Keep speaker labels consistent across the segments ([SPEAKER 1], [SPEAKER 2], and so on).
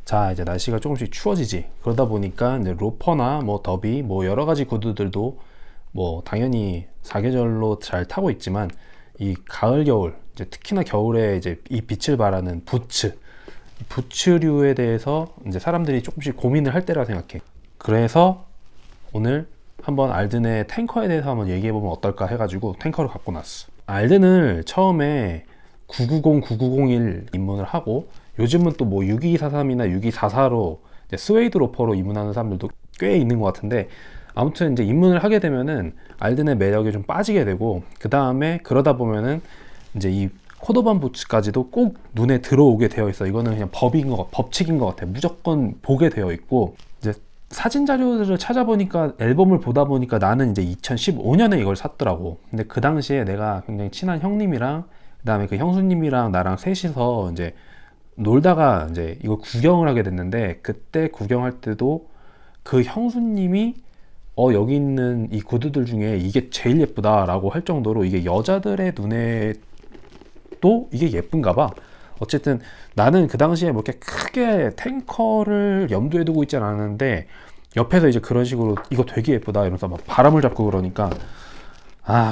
[SPEAKER 1] 자, 이제 날씨가 조금씩 추워지지. 그러다 보니까 이제 로퍼나 뭐 더비 뭐 여러 가지 구두들도 뭐 당연히 사계절로 잘 타고 있지만, 이 가을 겨울 이제 특히나 겨울에 이제 이 빛을 발하는 부츠류에 대해서 이제 사람들이 조금씩 고민을 할 때라고 생각해. 그래서 오늘 한번 알든의 탱커에 대해서 한번 얘기해보면 어떨까 해가지고 탱커를 갖고 났어. 알든을 처음에 990-9901 입문을 하고, 요즘은 또 뭐 6243이나 6244로 스웨이드 로퍼로 입문하는 사람들도 꽤 있는 것 같은데, 아무튼 이제 입문을 하게 되면은 알든의 매력이 좀 빠지게 되고, 그 다음에 그러다 보면은 이제 이 코도반 부츠까지도 꼭 눈에 들어오게 되어 있어. 이거는 그냥 법칙인 것 같아. 무조건 보게 되어 있고, 이제 사진 자료들을 찾아보니까, 앨범을 보다 보니까 나는 이제 2015년에 이걸 샀더라고. 근데 그 당시에 내가 굉장히 친한 형님이랑 그다음에 그 형수님이랑 나랑 셋이서 이제 놀다가 이제 이걸 구경을 하게 됐는데, 그때 구경할 때도 그 형수님이 여기 있는 이 구두들 중에 이게 제일 예쁘다라고 할 정도로, 이게 여자들의 눈에 또 이게 예쁜가 봐. 어쨌든 나는 그 당시에 뭐 이렇게 크게 탱커를 염두에 두고 있지 않았는데, 옆에서 이제 그런 식으로 이거 되게 예쁘다 이러면서 막 바람을 잡고 그러니까,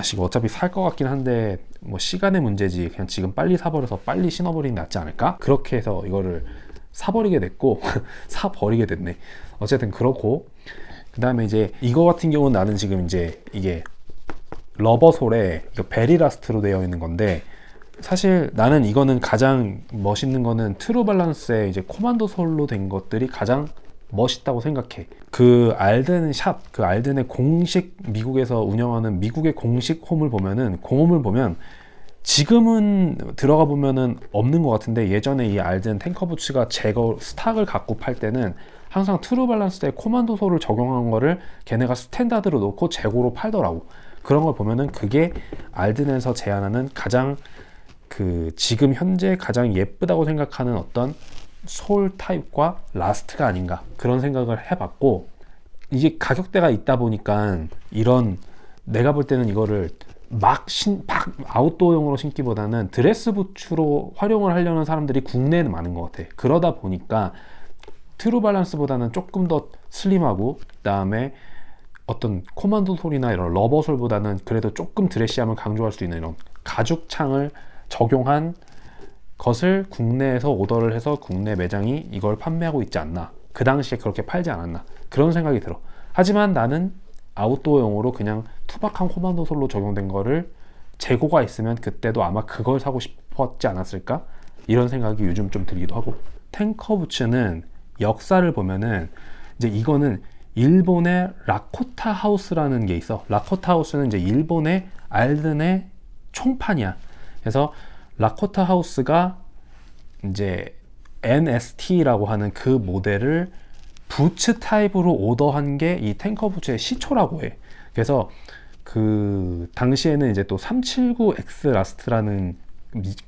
[SPEAKER 1] 지금 어차피 살 것 같긴 한데 뭐 시간의 문제지, 그냥 지금 빨리 사버려서 빨리 신어버리는 게 낫지 않을까? 그렇게 해서 이거를 사버리게 됐고 사버리게 됐네. 어쨌든 그렇고, 그 다음에 이제 이거 같은 경우는 나는 지금 이제 이게 러버솔에 이거 베리라스트로 되어 있는 건데, 사실 나는 이거는 가장 멋있는 거는 트루발란스의 이제 코만도 솔로 된 것들이 가장 멋있다고 생각해. 그 알든 샵, 그 알든의 공식 미국에서 운영하는 미국의 공식 홈을 보면은, 공홈을 보면 지금은 들어가 보면은 없는 것 같은데, 예전에 이 알든 탱커 부츠가 스탁을 갖고 팔 때는 항상 트루 밸런스에 코만도 솔을 적용한 거를 걔네가 스탠다드로 놓고 재고로 팔더라고. 그런 걸 보면은 그게 알든에서 제안하는 가장 지금 현재 가장 예쁘다고 생각하는 어떤 솔 타입과 라스트가 아닌가, 그런 생각을 해봤고, 이게 가격대가 있다 보니까 이런, 내가 볼 때는 이거를 막 아웃도어용으로 신기보다는 드레스 부츠로 활용을 하려는 사람들이 국내에는 많은 것 같아. 그러다 보니까 트루 밸런스보다는 조금 더 슬림하고, 그 다음에 어떤 코만도 솔이나 이런 러버 솔보다는 그래도 조금 드레시함을 강조할 수 있는 이런 가죽창을 적용한 것을 국내에서 오더를 해서 국내 매장이 이걸 판매하고 있지 않나, 그 당시에 그렇게 팔지 않았나, 그런 생각이 들어. 하지만 나는 아웃도어용으로 그냥 투박한 코만도 솔로 적용된 거를 재고가 있으면 그때도 아마 그걸 사고 싶었지 않았을까, 이런 생각이 요즘 좀 들기도 하고. 탱커 부츠는 역사를 보면은, 이제 이거는 일본의 라코타 하우스라는 게 있어. 라코타 하우스는 이제 일본의 알든의 총판이야. 그래서 라코타 하우스가 이제 NST라고 하는 그 모델을 부츠 타입으로 오더한 게 이 탱커 부츠의 시초라고 해. 그래서 그 당시에는 이제 또 379X 라스트라는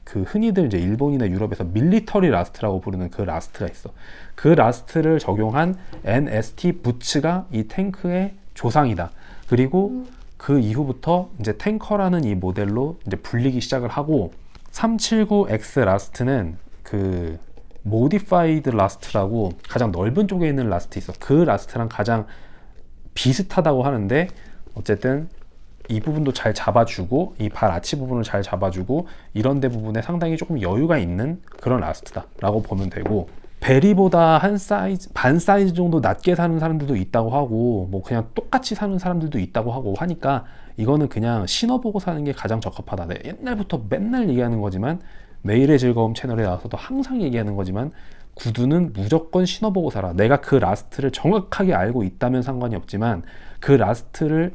[SPEAKER 1] 그 흔히들 이제 일본이나 유럽에서 밀리터리 라스트라고 부르는 그 라스트가 있어. 그 라스트를 적용한 NST 부츠가 이 탱크의 조상이다. 그리고 그 이후부터 이제 탱커라는 이 모델로 이제 불리기 시작을 하고, 379X 라스트는 그 모디파이드 라스트라고 가장 넓은 쪽에 있는 라스트 있어. 그 라스트랑 가장 비슷하다고 하는데, 어쨌든 이 부분도 잘 잡아주고, 이 발 아치 부분을 잘 잡아주고, 이런 데 부분에 상당히 조금 여유가 있는 그런 라스트다 라고 보면 되고, 베리보다 반 사이즈 정도 낮게 사는 사람들도 있다고 하고, 뭐 그냥 똑같이 사는 사람들도 있다고 하고 하니까, 이거는 그냥 신어보고 사는 게 가장 적합하다. 내가 옛날부터 맨날 얘기하는 거지만, 매일의 즐거움 채널에 나와서도 항상 얘기하는 거지만, 구두는 무조건 신어보고 사라. 내가 그 라스트를 정확하게 알고 있다면 상관이 없지만, 그 라스트를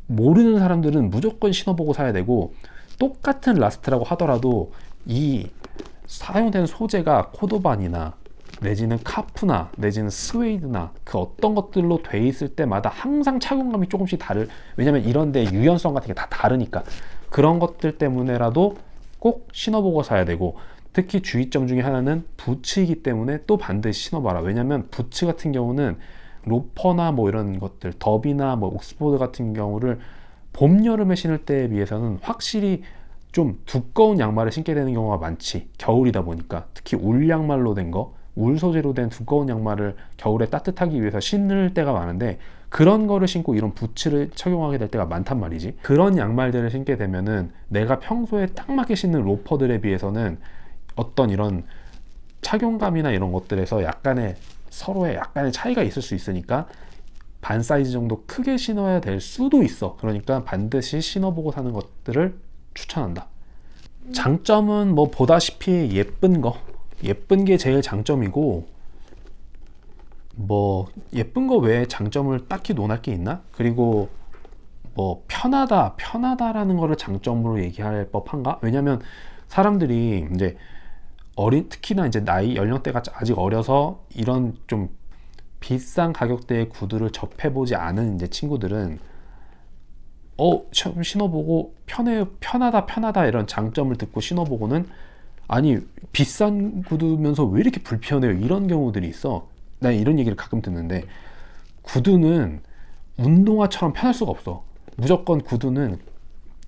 [SPEAKER 1] 모르는 사람들은 무조건 신어보고 사야 되고, 똑같은 라스트라고 하더라도 이 사용된 소재가 코도반이나 내지는 카프나 내지는 스웨이드나 그 어떤 것들로 돼 있을 때마다 항상 착용감이 조금씩 왜냐면 이런 데 유연성 같은 게 다 다르니까, 그런 것들 때문에라도 꼭 신어보고 사야 되고, 특히 주의점 중에 하나는 부츠이기 때문에 또 반드시 신어봐라. 왜냐면 부츠 같은 경우는 로퍼나 뭐 이런 것들, 더비나 뭐 옥스포드 같은 경우를 봄, 여름에 신을 때에 비해서는 확실히 좀 두꺼운 양말을 신게 되는 경우가 많지. 겨울이다 보니까 특히 울 양말로 된 거, 울 소재로 된 두꺼운 양말을 겨울에 따뜻하기 위해서 신을 때가 많은데 그런 거를 신고 이런 부츠를 착용하게 될 때가 많단 말이지. 그런 양말들을 신게 되면은 내가 평소에 딱 맞게 신는 로퍼들에 비해서는 어떤 이런 착용감이나 이런 것들에서 서로의 약간의 차이가 있을 수 있으니까 반 사이즈 정도 크게 신어야 될 수도 있어. 그러니까 반드시 신어보고 사는 것들을 추천한다. 장점은 뭐 보다시피 예쁜 게 제일 장점이고, 뭐 예쁜 거 외에 장점을 딱히 논할 게 있나? 그리고 뭐 편하다라는 거를 장점으로 얘기할 법한가? 왜냐면 사람들이 이제 특히나 이제 연령대가 아직 어려서 이런 좀 비싼 가격대의 구두를 접해보지 않은 이제 친구들은 신어보고 편하다 이런 장점을 듣고 신어보고는, 아니 비싼 구두면서 왜 이렇게 불편해요, 이런 경우들이 있어. 난 이런 얘기를 가끔 듣는데, 구두는 운동화처럼 편할 수가 없어. 무조건 구두는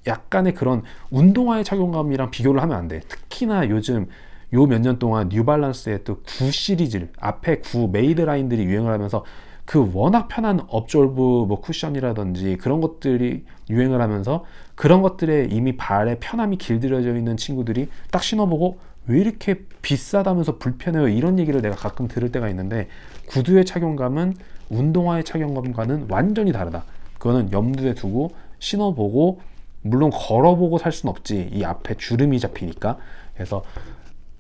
[SPEAKER 1] 약간의 그런 운동화의 착용감이랑 비교를 하면 안 돼. 특히나 요즘 요 몇 년 동안 뉴발란스의 또 9 시리즈, 앞에 9 메이드 라인들이 유행을 하면서 그 워낙 편한 업졸브 뭐 쿠션이라든지 그런 것들이 유행을 하면서 그런 것들에 이미 발에 편함이 길들여져 있는 친구들이 딱 신어보고 왜 이렇게 비싸다면서 불편해요, 이런 얘기를 내가 가끔 들을 때가 있는데, 구두의 착용감은 운동화의 착용감과는 완전히 다르다. 그거는 염두에 두고 신어보고, 물론 걸어보고 살 순 없지, 이 앞에 주름이 잡히니까. 그래서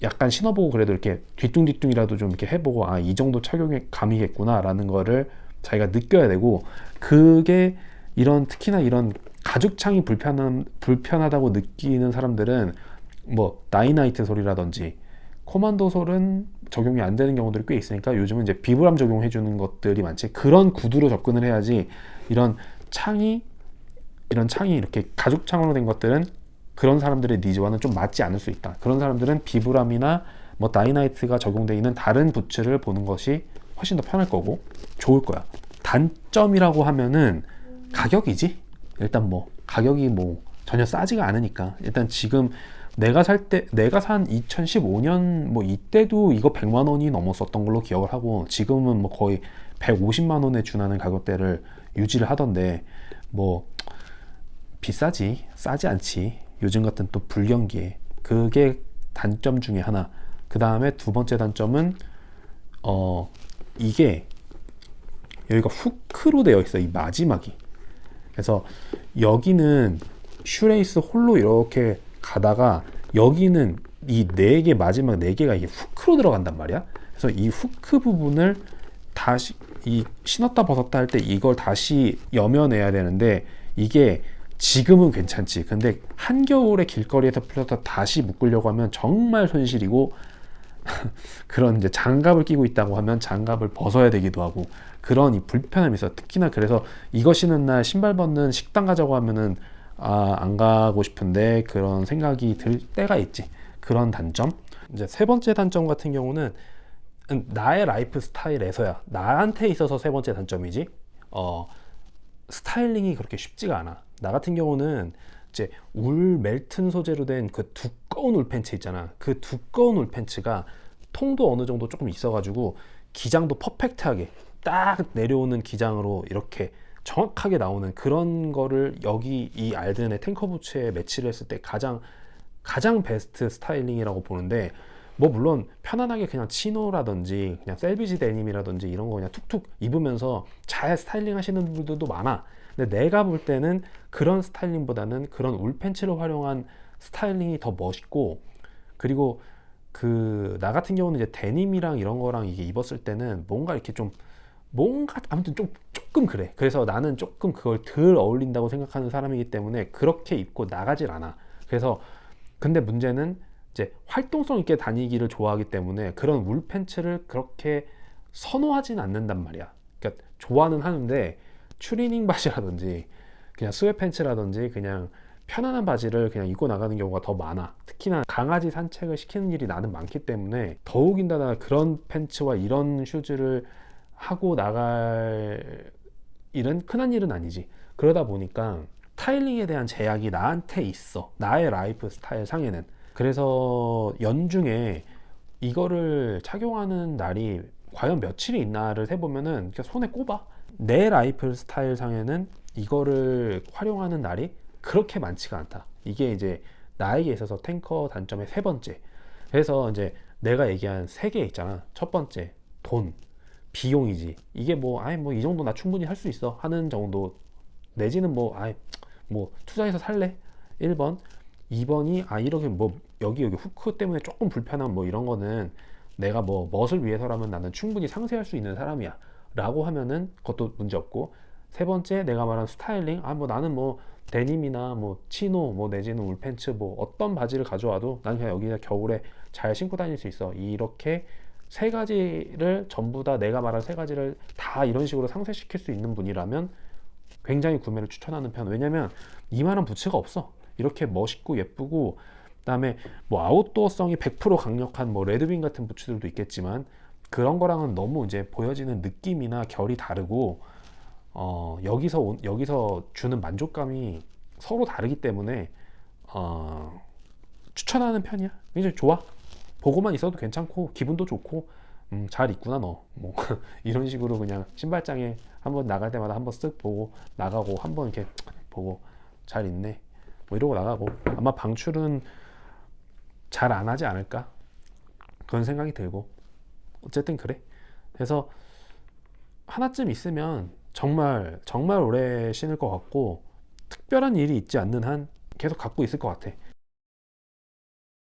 [SPEAKER 1] 약간 신어보고 그래도 이렇게 뒤뚱뒤뚱이라도 좀 이렇게 해보고, 이 정도 착용의 감이겠구나 라는 거를 자기가 느껴야 되고, 그게 특히나 이런 가죽창이 불편하다고 느끼는 사람들은 뭐 나이나이트 솔이라든지 코만도 솔은 적용이 안 되는 경우들이 꽤 있으니까 요즘은 이제 비브람 적용해 주는 것들이 많지. 그런 구두로 접근을 해야지, 이런 창이 이렇게 가죽창으로 된 것들은 그런 사람들의 니즈와는 좀 맞지 않을 수 있다. 그런 사람들은 비브람이나 뭐 나이나이트가 적용되어 있는 다른 부츠를 보는 것이 훨씬 더 편할 거고 좋을 거야. 단점이라고 하면은 가격이지. 일단 뭐 가격이 뭐 전혀 싸지가 않으니까. 일단 지금 내가 산 2015년 뭐 이때도 이거 100만 원이 넘었었던 걸로 기억을 하고, 지금은 뭐 거의 150만 원에 준하는 가격대를 유지를 하던데, 뭐 비싸지, 싸지 않지. 요즘 같은 또 불경기에. 그게 단점 중에 하나. 그 다음에 두 번째 단점은 이게 여기가 후크로 되어 있어, 이 마지막이. 그래서 여기는 슈레이스 홀로 이렇게 가다가 여기는 이 네 개, 마지막 네 개가 이게 후크로 들어간단 말이야. 그래서 이 후크 부분을 다시 신었다 벗었다 할 때 이걸 다시 여며내야 되는데, 이게 지금은 괜찮지. 근데 한겨울에 길거리에서 풀려서 다시 묶으려고 하면 정말 손실이고 그런 이제 장갑을 끼고 있다고 하면 장갑을 벗어야 되기도 하고, 그런 이 불편함이 있어. 특히나 그래서 이거 신은 날 신발 벗는 식당 가자고 하면은 안 가고 싶은데 그런 생각이 들 때가 있지. 그런 단점. 이제 세 번째 단점 같은 경우는 나의 라이프 스타일에서야, 나한테 있어서 세 번째 단점이지. 스타일링이 그렇게 쉽지가 않아. 나 같은 경우는 이제 울 멜튼 소재로 된 그 두꺼운 울 팬츠 있잖아. 그 두꺼운 울 팬츠가 통도 어느 정도 조금 있어가지고 기장도 퍼펙트하게 딱 내려오는 기장으로 이렇게 정확하게 나오는 그런 거를 여기 이 알든의 탱커 부츠에 매치를 했을 때 가장 베스트 스타일링이라고 보는데, 뭐 물론 편안하게 그냥 치노라든지 그냥 셀비지 데님이라든지 이런 거 그냥 툭툭 입으면서 잘 스타일링 하시는 분들도 많아. 근데 내가 볼 때는 그런 스타일링보다는 그런 울 팬츠를 활용한 스타일링이 더 멋있고, 그리고 나 같은 경우는 이제 데님이랑 이런 거랑 이게 입었을 때는 뭔가 이렇게 아무튼 조금 그래. 그래서 나는 조금 그걸 덜 어울린다고 생각하는 사람이기 때문에 그렇게 입고 나가질 않아. 그래서 근데 문제는 이제 활동성 있게 다니기를 좋아하기 때문에 그런 울 팬츠를 그렇게 선호하진 않는단 말이야. 그러니까 좋아는 하는데 추리닝 바지라든지 그냥 스웨 팬츠라든지 그냥 편안한 바지를 그냥 입고 나가는 경우가 더 많아. 특히나 강아지 산책을 시키는 일이 나는 많기 때문에 더욱인다나 그런 팬츠와 이런 슈즈를 하고 나갈 일은 흔한 일은 아니지. 그러다 보니까 스타일링에 대한 제약이 나한테 있어. 나의 라이프 스타일 상에는. 그래서 연중에 이거를 착용하는 날이 과연 며칠이 있나를 세보면은 그냥 손에 꼽아. 내 라이프 스타일 상에는 이거를 활용하는 날이 그렇게 많지가 않다. 이게 이제 나에게 있어서 탱커 단점의 세 번째. 그래서 이제 내가 얘기한 세 개 있잖아. 첫 번째, 돈, 비용이지. 이게 뭐, 아이, 뭐, 이 정도 나 충분히 할 수 있어. 하는 정도. 내지는 뭐, 아이, 뭐, 투자해서 살래? 1번. 2번이, 아, 이렇게 뭐, 여기 후크 때문에 조금 불편한 뭐 이런 거는 내가 뭐, 멋을 위해서라면 나는 충분히 상쇄할 수 있는 사람이야. 라고 하면은 그것도 문제 없고. 세 번째, 내가 말한 스타일링. 아, 뭐, 나는 뭐, 데님이나 뭐, 치노, 뭐, 내지는 울팬츠, 뭐, 어떤 바지를 가져와도 난 그냥 여기서 겨울에 잘 신고 다닐 수 있어. 이렇게 세 가지를 전부 다 내가 말한 세 가지를 다 이런 식으로 상쇄시킬 수 있는 분이라면 굉장히 구매를 추천하는 편. 왜냐면 이만한 부츠가 없어. 이렇게 멋있고 예쁘고, 그다음에 뭐 아웃도어성이 100% 강력한 뭐 레드빈 같은 부츠들도 있겠지만 그런 거랑은 너무 이제 보여지는 느낌이나 결이 다르고, 여기서 주는 만족감이 서로 다르기 때문에 추천하는 편이야. 굉장히 좋아. 보고만 있어도 괜찮고 기분도 좋고, 잘 입구나 너, 뭐 이런 식으로 그냥 신발장에 한번 나갈 때마다 한번 쓱 보고 나가고, 한번 이렇게 보고 잘 있네 뭐 이러고 나가고, 아마 방출은 잘 안 하지 않을까 그런 생각이 들고. 어쨌든 그래. 그래서 하나쯤 있으면 정말 정말 오래 신을 것 같고, 특별한 일이 있지 않는 한 계속 갖고 있을 것 같아.